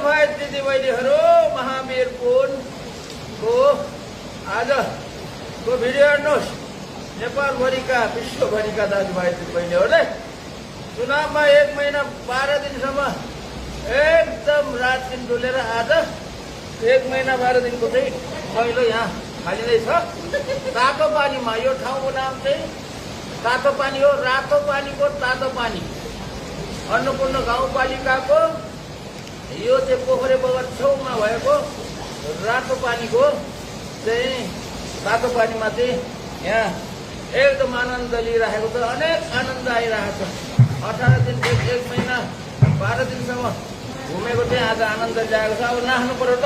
भाइ दिदीबहिनीहरू महावीर पुनको आजको भिडियो हेर्नुहोस्। नेपालभरिका विश्वभरिका दाजुभाइ दिदीबहिनीहरूले चुनावमा 1 महिना 12 दिनसम्म एकदम रात दिन डुलेर आज 1 महिना 12 दिनको चाहिँ पहिलो यहाँ हालिँदैछ। तातो पानीमा यो ठाउँको नाम चाहिँ तातो पानी हो। रातो पानीको तातो पानी अन्नपूर्ण गाउँपालिकाको यो चाहिँ पोखरे बगर छेउमा भएको रातो पानीको चाहिँ तातो पानीमा चाहिँ यहाँ एकदम आनन्द लिइराखेको छ। अनेक आनन्द आइरहेको छ। 18 दिन 1 महिना 12 दिनसम्म घुमेको चाहिँ आज आनन्द ल्याएको छ। अब नाच्नु पर्यो त